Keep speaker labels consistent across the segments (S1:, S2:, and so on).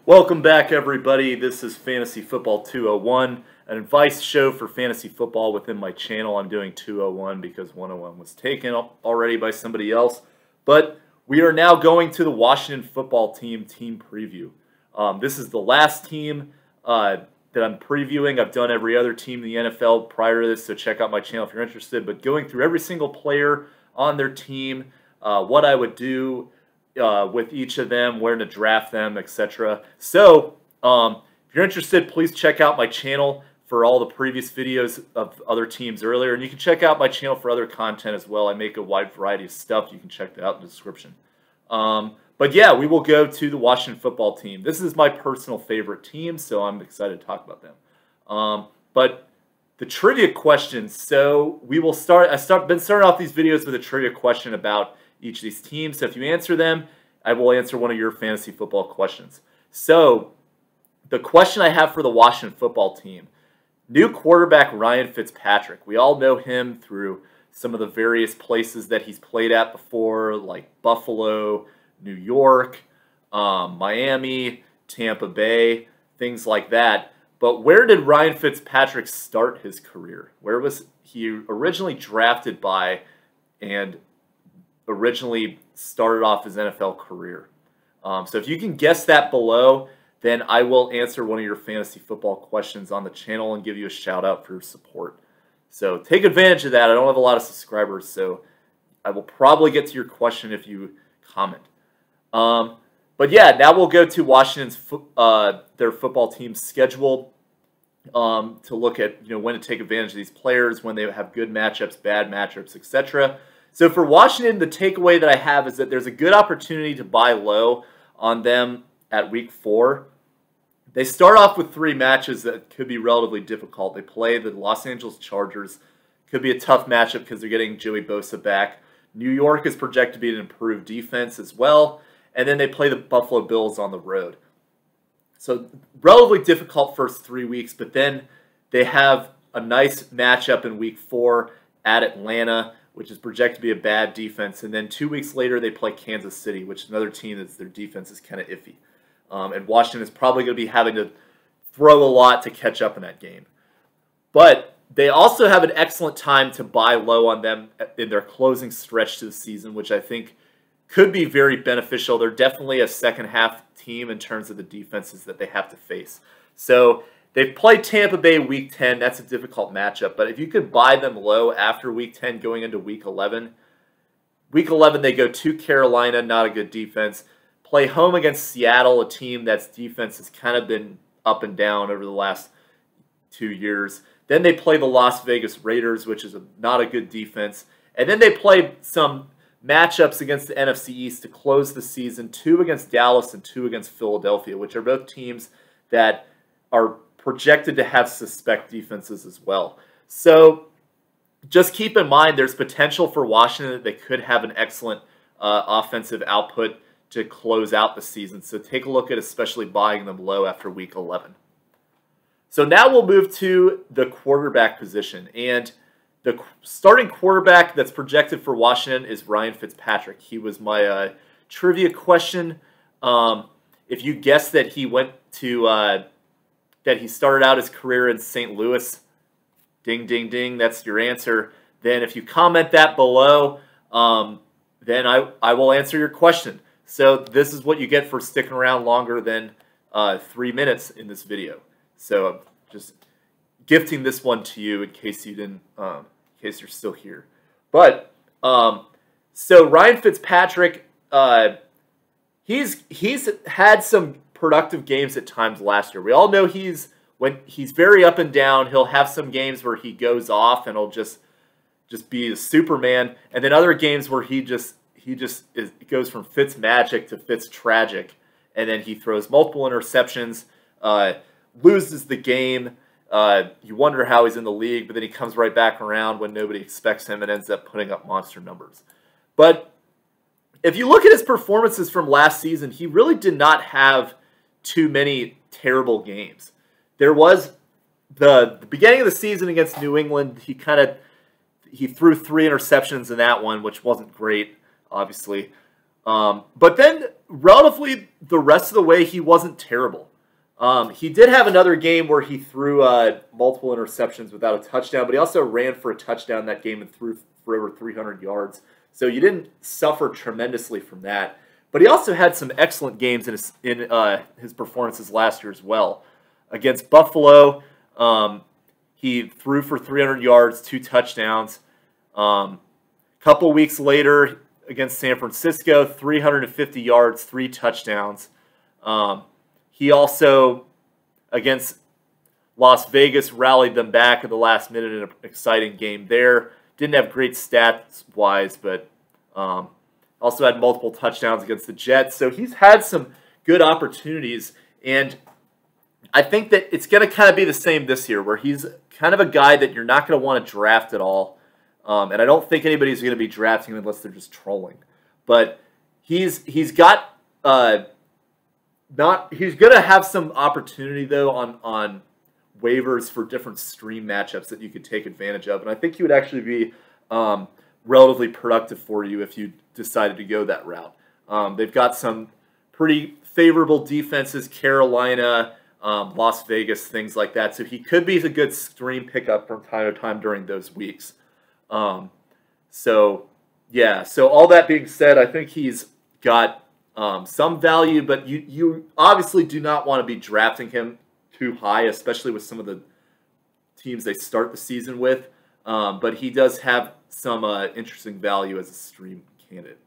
S1: Welcome back, everybody. This is Fantasy Football 201, an advice show for fantasy football within my channel. I'm doing 201 because 101 was taken already by somebody else. But we are now going to the Washington football team preview. This is the last team that I'm previewing. I've done every other team in the NFL prior to this, so check out my channel if you're interested. But going through every single player on their team, what I would do with each of them, where to draft them, etc. So, if you're interested, please check out my channel for all the previous videos of other teams earlier. And you can check out my channel for other content as well. I make a wide variety of stuff. You can check that out in the description. But yeah, we will go to the Washington football team. This is my personal favorite team, so I'm excited to talk about them. But the trivia questions. So we will start. Been starting off these videos with a trivia question about each of these teams. So if you answer them, I will answer one of your fantasy football questions. So the question I have for the Washington football team, new quarterback Ryan Fitzpatrick. We all know him through some of the various places that he's played at before, like Buffalo, New York, Miami, Tampa Bay, things like that. But where did Ryan Fitzpatrick start his career? Where was he originally drafted by and originally started off his NFL career? So if you can guess that below, then I will answer one of your fantasy football questions on the channel and give you a shout out for your support. So take advantage of that. I don't have a lot of subscribers, so I will probably get to your question if you comment. But yeah, now we'll go to Washington's their football team's schedule to look at when to take advantage of these players, when they have good matchups, bad matchups, etc. So for Washington, the takeaway that I have is that there's a good opportunity to buy low on them at week 4. They start off with 3 matches that could be relatively difficult. They play the Los Angeles Chargers. Could be a tough matchup because they're getting Joey Bosa back. New York is projected to be an improved defense as well. And then they play the Buffalo Bills on the road. So relatively difficult first 3 weeks, but then they have a nice matchup in week 4 at Atlanta, which is projected to be a bad defense. And then 2 weeks later, they play Kansas City, which is another team that's their defense is kind of iffy. And Washington is probably going to be having to throw a lot to catch up in that game. But they also have an excellent time to buy low on them in their closing stretch to the season, which I think could be very beneficial. They're definitely a second-half team in terms of the defenses that they have to face. So they've played Tampa Bay week 10. That's a difficult matchup. But if you could buy them low after week 10 going into week 11, week 11 they go to Carolina, not a good defense. Play home against Seattle, a team that's defense has kind of been up and down over the last 2 years. Then they play the Las Vegas Raiders, which is not a good defense. And then they play some matchups against the NFC East to close the season, 2 against Dallas and 2 against Philadelphia, which are both teams that are projected to have suspect defenses as well. So just keep in mind there's potential for Washington that they could have an excellent offensive output to close out the season. So take a look at especially buying them low after week 11. So now we'll move to the quarterback position. And the starting quarterback that's projected for Washington is Ryan Fitzpatrick. He was my trivia question. If you guessed that he went to that he started out his career in St. Louis, ding, ding, ding, that's your answer. Then if you comment that below, then I will answer your question. So this is what you get for sticking around longer than 3 minutes in this video. So I'm just gifting this one to you in case you didn't, in case you're still here. But so Ryan Fitzpatrick, he's had some productive games at times last year. We all know he's very up and down. He'll have some games where he goes off and he'll just be a Superman, and then other games where he goes from Fitz magic to Fitz tragic, and then he throws multiple interceptions, loses the game. You wonder how he's in the league, but then he comes right back around when nobody expects him and ends up putting up monster numbers. But if you look at his performances from last season, he really did not have too many terrible games. There was the beginning of the season against New England, he threw 3 interceptions in that one, which wasn't great, obviously. But then relatively the rest of the way, he wasn't terrible. He did have another game where he threw multiple interceptions without a touchdown, but he also ran for a touchdown that game and threw for over 300 yards. So you didn't suffer tremendously from that. But he also had some excellent games in his performances last year as well. Against Buffalo, he threw for 300 yards, 2 touchdowns. Couple weeks later, against San Francisco, 350 yards, 3 touchdowns. He also, against Las Vegas, rallied them back at the last minute in an exciting game there. Didn't have great stats-wise, but also had multiple touchdowns against the Jets. So he's had some good opportunities, and I think that it's going to kind of be the same this year, where he's kind of a guy that you're not going to want to draft at all. And I don't think anybody's going to be drafting him unless they're just trolling. But he's got he's going to have some opportunity though on waivers for different stream matchups that you could take advantage of, and I think he would actually be relatively productive for you if you decided to go that route. They've got some pretty favorable defenses, Carolina, Las Vegas, things like that. So he could be a good stream pickup from time to time during those weeks. So all that being said, I think he's got some value, but you obviously do not want to be drafting him too high, especially with some of the teams they start the season with. But he does have some interesting value as a stream candidate.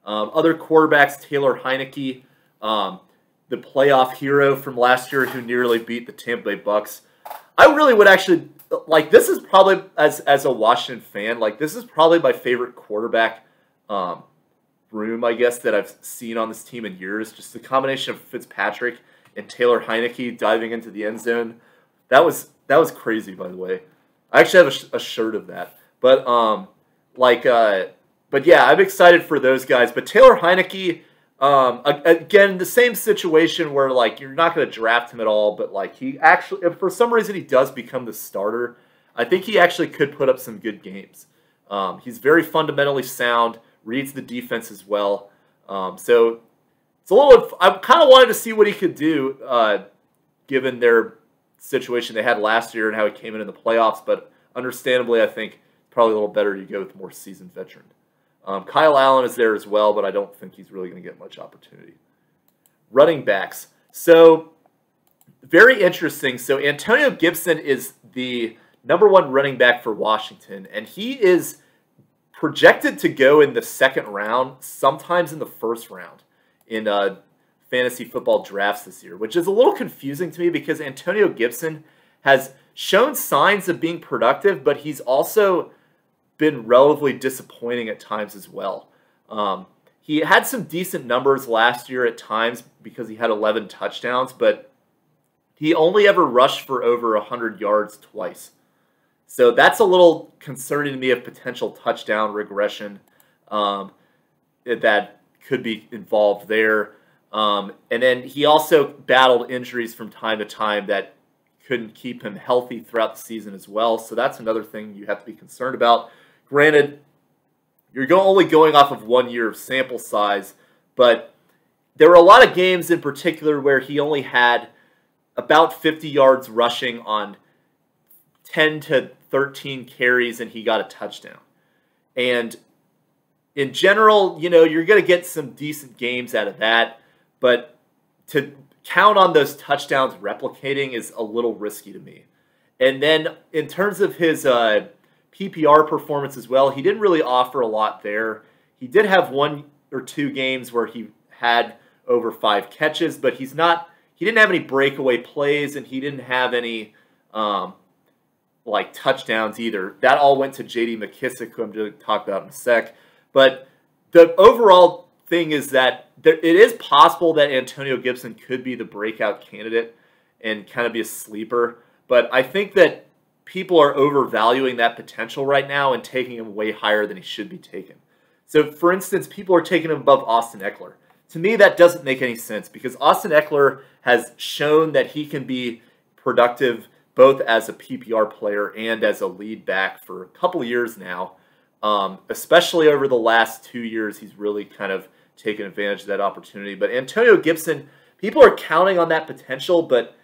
S1: Other quarterbacks, Taylor Heinicke, the playoff hero from last year who nearly beat the Tampa Bay Bucks. I really would actually, like, this is probably, as a Washington fan, like, this is probably my favorite quarterback room, I guess, that I've seen on this team in years. Just the combination of Fitzpatrick and Taylor Heinicke diving into the end zone. That was crazy, by the way. I actually have a shirt of that. But yeah, I'm excited for those guys. But Taylor Heinicke, again, the same situation where, like, you're not going to draft him at all, but, like, he actually, if for some reason he does become the starter, I think he actually could put up some good games. He's very fundamentally sound, reads the defense as well. So it's a little, I kind of wanted to see what he could do given their situation they had last year and how he came in the playoffs, but understandably, I think probably a little better to go with a more seasoned veteran. Kyle Allen is there as well, but I don't think he's really going to get much opportunity. Running backs. So, very interesting. So, Antonio Gibson is the #1 running back for Washington, and he is projected to go in the second round, sometimes in the first round in fantasy football drafts this year, which is a little confusing to me because Antonio Gibson has shown signs of being productive, but he's also been relatively disappointing at times as well. He had some decent numbers last year at times because he had 11 touchdowns, but he only ever rushed for over 100 yards twice. So that's a little concerning to me of potential touchdown regression that could be involved there. And then he also battled injuries from time to time that couldn't keep him healthy throughout the season as well. So that's another thing you have to be concerned about. Granted, you're only going off of 1 year of sample size, but there were a lot of games in particular where he only had about 50 yards rushing on 10 to 13 carries and he got a touchdown. And in general, you know, you're going to get some decent games out of that, but to count on those touchdowns replicating is a little risky to me. And then in terms of his PPR performance as well, he didn't really offer a lot there. He did have 1 or 2 games where he had over 5 catches, but he didn't have any breakaway plays and he didn't have any like touchdowns either. That all went to J.D. McKissic, who I'm going to talk about in a sec. But the overall thing is that it is possible that Antonio Gibson could be the breakout candidate and kind of be a sleeper. But I think that people are overvaluing that potential right now and taking him way higher than he should be taken. So, for instance, people are taking him above Austin Eckler. To me, that doesn't make any sense because Austin Eckler has shown that he can be productive both as a PPR player and as a lead back for a couple of years now. Especially over the last 2 years, he's really kind of taken advantage of that opportunity. But Antonio Gibson, people are counting on that potential, but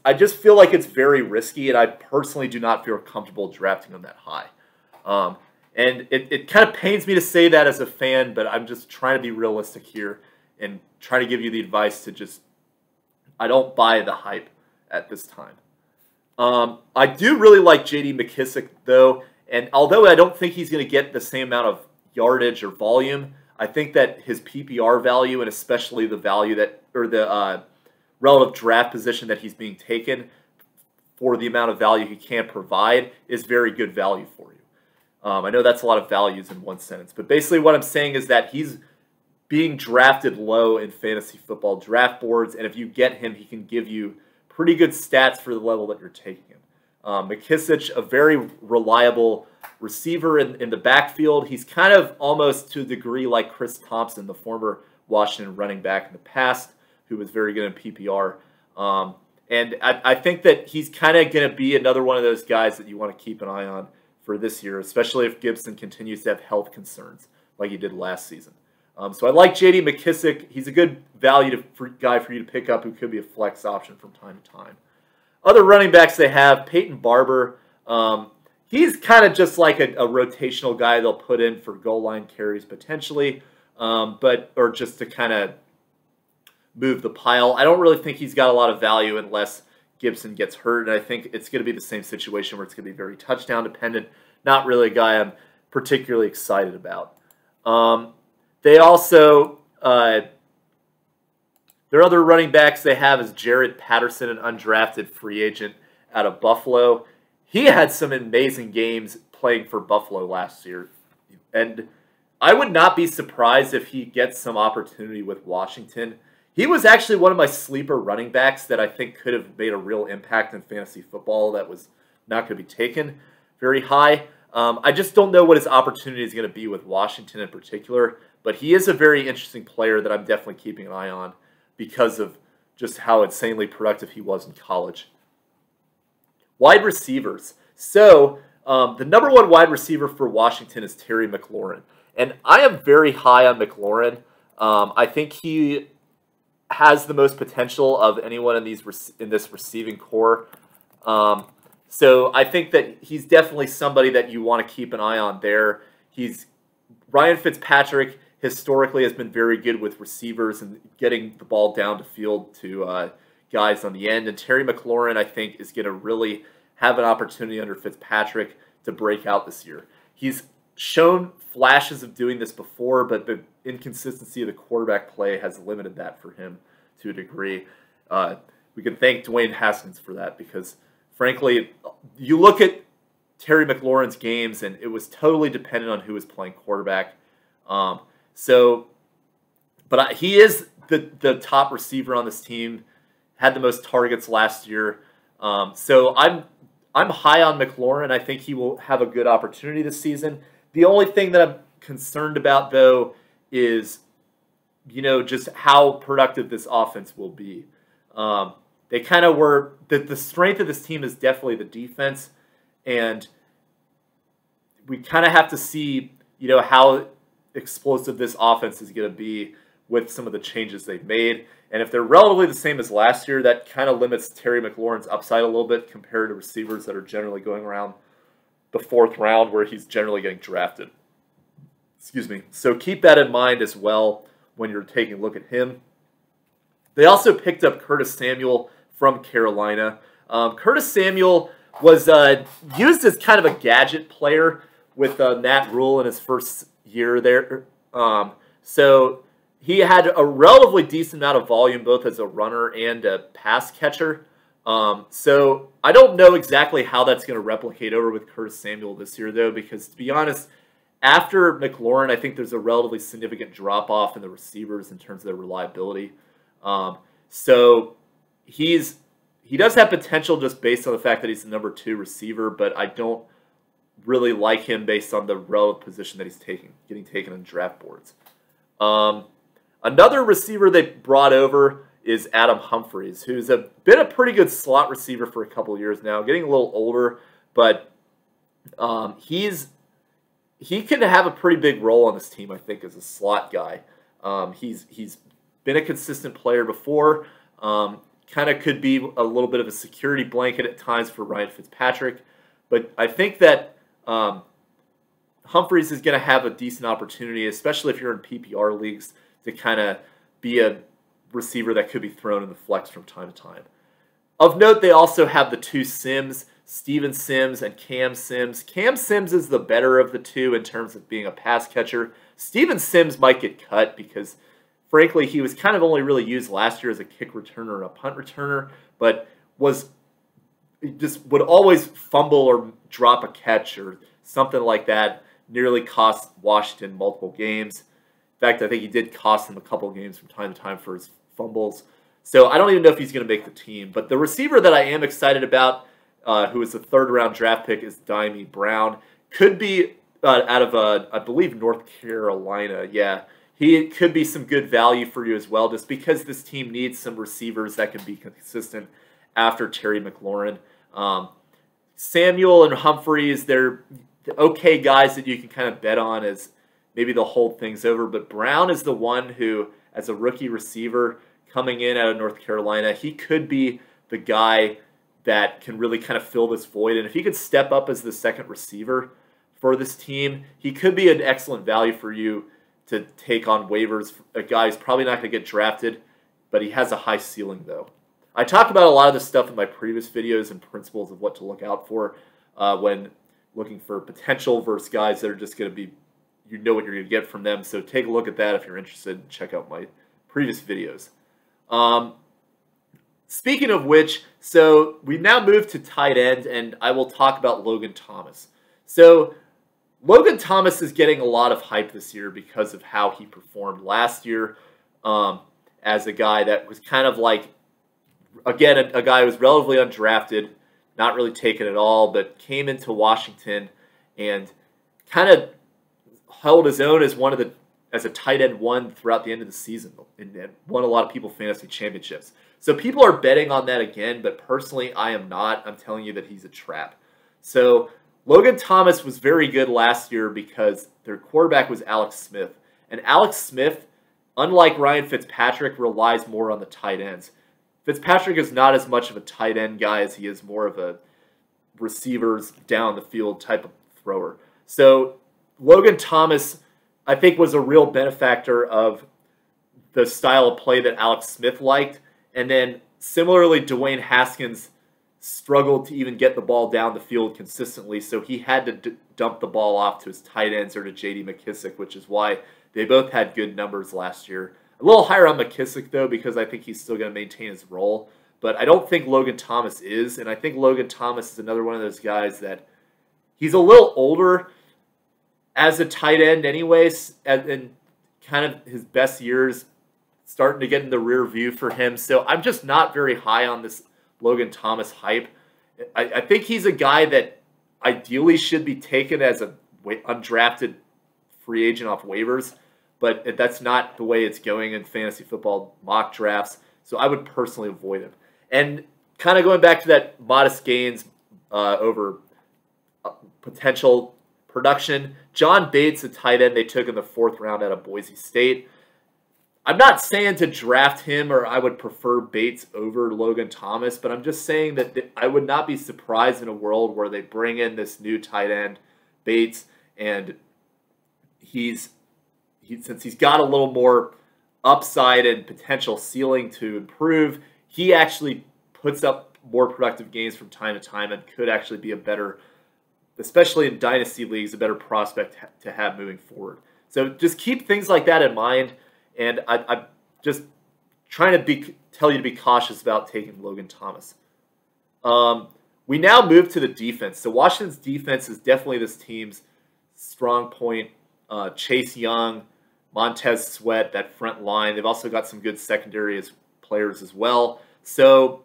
S1: I just feel like it's very risky, and I personally do not feel comfortable drafting him that high. And it kind of pains me to say that as a fan, but I'm just trying to be realistic here and trying to give you the advice to just, I don't buy the hype at this time. I do really like J.D. McKissic, though, and although I don't think he's going to get the same amount of yardage or volume, I think that his PPR value, and especially the value that, or the relative draft position that he's being taken for the amount of value he can provide, is very good value for you. I know that's a lot of values in one sentence, but basically what I'm saying is that he's being drafted low in fantasy football draft boards, and if you get him, he can give you pretty good stats for the level that you're taking him. McKissic, a very reliable receiver in the backfield. He's kind of almost to a degree like Chris Thompson, the former Washington running back in the past, who was very good in PPR. And I think that he's kind of going to be another one of those guys that you want to keep an eye on for this year, especially if Gibson continues to have health concerns like he did last season. So I like J.D. McKissic. He's a good value guy for you to pick up who could be a flex option from time to time. Other running backs they have, Peyton Barber. He's kind of just like a rotational guy they'll put in for goal line carries potentially, or just to kind of move the pile. I don't really think he's got a lot of value unless Gibson gets hurt, and I think it's going to be the same situation where it's going to be very touchdown dependent. Not really a guy I'm particularly excited about. They also, their other running backs they have is Jaret, Patterson, an undrafted free agent out of Buffalo. He had some amazing games playing for Buffalo last year, and I would not be surprised if he gets some opportunity with Washington. He was actually one of my sleeper running backs that I think could have made a real impact in fantasy football that was not going to be taken very high. I just don't know what his opportunity is going to be with Washington in particular, but he is a very interesting player that I'm definitely keeping an eye on because of just how insanely productive he was in college. Wide receivers. So the number one wide receiver for Washington is Terry McLaurin, and I am very high on McLaurin. I think he has the most potential of anyone in this receiving core. So I think that he's definitely somebody that you want to keep an eye on there. Ryan Fitzpatrick historically has been very good with receivers and getting the ball down the field to guys on the end. And Terry McLaurin, I think, is going to really have an opportunity under Fitzpatrick to break out this year. He's shown flashes of doing this before, but the inconsistency of the quarterback play has limited that for him to a degree. We can thank Dwayne Haskins for that because, frankly, you look at Terry McLaurin's games and it was totally dependent on who was playing quarterback. But he is the top receiver on this team, had the most targets last year. So I'm high on McLaurin. I think he will have a good opportunity this season. The only thing that I'm concerned about, though, is, just how productive this offense will be. They kind of were, the strength of this team is definitely the defense, and we kind of have to see, how explosive this offense is going to be with some of the changes they've made. And if they're relatively the same as last year, that kind of limits Terry McLaurin's upside a little bit compared to receivers that are generally going around the 4th round where he's generally getting drafted. Excuse me. So keep that in mind as well when you're taking a look at him. They also picked up Curtis Samuel from Carolina. Curtis Samuel was used as kind of a gadget player with Matt Rule in his first year there. So he had a relatively decent amount of volume both as a runner and a pass catcher. So I don't know exactly how that's going to replicate over with Curtis Samuel this year, though, because to be honest, after McLaurin, I think there's a relatively significant drop-off in the receivers in terms of their reliability. So he does have potential just based on the fact that he's the number 2 receiver, but I don't really like him based on the relative position that he's getting taken in draft boards. Another receiver they brought over is Adam Humphries, who's been a pretty good slot receiver for a couple of years now, getting a little older, but he can have a pretty big role on this team, I think, as a slot guy. He's been a consistent player before. Kind of could be a little bit of a security blanket at times for Ryan Fitzpatrick. But I think that Humphries is going to have a decent opportunity, especially if you're in PPR leagues, to kind of be a receiver that could be thrown in the flex from time to time. Of note, they also have the two Sims, Steven Sims and Cam Sims. Cam Sims is the better of the two in terms of being a pass catcher. Steven Sims might get cut because, frankly, he was kind of only really used last year as a kick returner and a punt returner, but just would always fumble or drop a catch or something like that. Nearly cost Washington multiple games. In fact, I think he did cost him a couple games from time to time for his fumbles. So I don't even know if he's going to make the team. But the receiver that I am excited about, who is a third-round draft pick, is Dyami Brown. Could be out of, I believe, North Carolina. Yeah, he could be some good value for you as well, just because this team needs some receivers that can be consistent after Terry McLaurin. Samuel and Humphries, they're okay guys that you can kind of bet on as maybe they'll hold things over. But Brown is the one who, as a rookie receiver coming in out of North Carolina, he could be the guy that can really kind of fill this void. And if he could step up as the second receiver for this team, he could be an excellent value for you to take on waivers. A guy who's probably not going to get drafted, but he has a high ceiling though. I talked about a lot of this stuff in my previous videos and principles of what to look out for when looking for potential versus guys that are just going to be, you know what you're going to get from them. So take a look at that if you're interested. Check out my previous videos. Speaking of which, so we now move to tight end, and I will talk about Logan Thomas. So Logan Thomas is getting a lot of hype this year because of how he performed last year as a guy that was kind of like, again, a guy who was relatively undrafted, not really taken at all, but came into Washington and kind of held his own as a tight end one throughout the end of the season and won a lot of people fantasy championships. So people are betting on that again, but personally I am not. I'm telling you that he's a trap. So Logan Thomas was very good last year because their quarterback was Alex Smith. And Alex Smith, unlike Ryan Fitzpatrick, relies more on the tight ends. Fitzpatrick is not as much of a tight end guy as he is more of a receivers down the field type of thrower. So Logan Thomas, I think, was a real benefactor of the style of play that Alex Smith liked. And then similarly, Dwayne Haskins struggled to even get the ball down the field consistently, so he had to dump the ball off to his tight ends or to J.D. McKissic, which is why they both had good numbers last year. A little higher on McKissic, though, because I think he's still going to maintain his role. But I don't think Logan Thomas is, and I think Logan Thomas is another one of those guys that he's a little older as a tight end anyways, and kind of his best years starting to get in the rear view for him. So I'm just not very high on this Logan Thomas hype. I think he's a guy that ideally should be taken as an undrafted free agent off waivers, but that's not the way it's going in fantasy football mock drafts, so I would personally avoid him. And kind of going back to that modest gains over potential production, John Bates, a tight end they took in the 4th round out of Boise State. I'm not saying to draft him or I would prefer Bates over Logan Thomas, but I'm just saying that I would not be surprised in a world where they bring in this new tight end, Bates, and since he's got a little more upside and potential ceiling to improve, he actually puts up more productive games from time to time and could actually be a better, especially in dynasty leagues, a better prospect to have moving forward. So just keep things like that in mind, and I'm just trying to tell you to be cautious about taking Logan Thomas. We now move to the defense. So Washington's defense is definitely this team's strong point. Chase Young, Montez Sweat, that front line. They've also got some good secondary players as well. So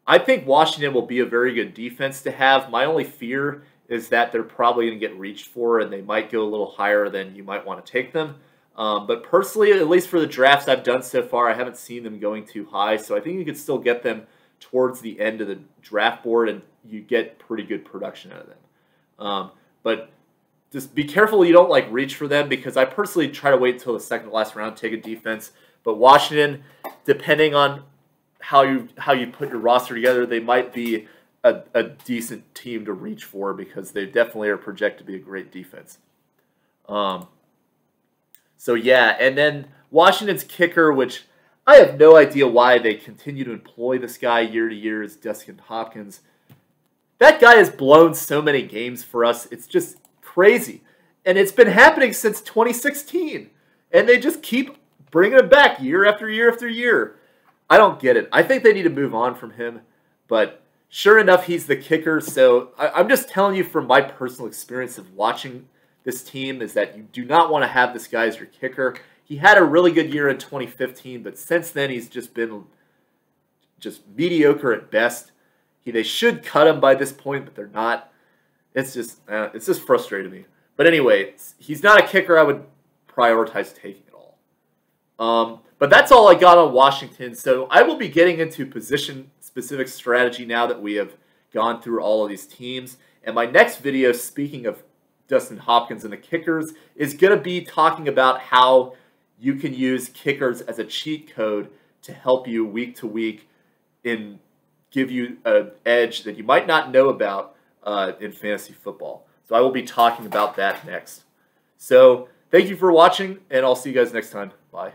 S1: I think Washington will be a very good defense to have. My only fear is that they're probably going to get reached for and they might go a little higher than you might want to take them. But personally, at least for the drafts I've done so far, I haven't seen them going too high. So I think you could still get them towards the end of the draft board and you get pretty good production out of them. But just be careful you don't like reach for them, because I personally try to wait until the second to last round to take a defense. But Washington, depending on how you put your roster together, they might be a decent team to reach for, because they definitely are projected to be a great defense. So yeah, and then Washington's kicker, which I have no idea why they continue to employ this guy year to year, is Dustin Hopkins. That guy has blown so many games for us. It's just crazy. And it's been happening since 2016. And they just keep bringing him back year after year after year. I don't get it. I think they need to move on from him. But sure enough, he's the kicker. So I'm just telling you from my personal experience of watching this team is that you do not want to have this guy as your kicker. He had a really good year in 2015, but since then he's just been just mediocre at best. They should cut him by this point, but they're not. It's just frustrating me. But anyway, he's not a kicker I would prioritize taking at all. But that's all I got on Washington. So I will be getting into position-specific strategy now that we have gone through all of these teams. And my next video, speaking of Dustin Hopkins and the kickers, is going to be talking about how you can use kickers as a cheat code to help you week to week in give you an edge that you might not know about in fantasy football. So I will be talking about that next. So thank you for watching, and I'll see you guys next time. Bye.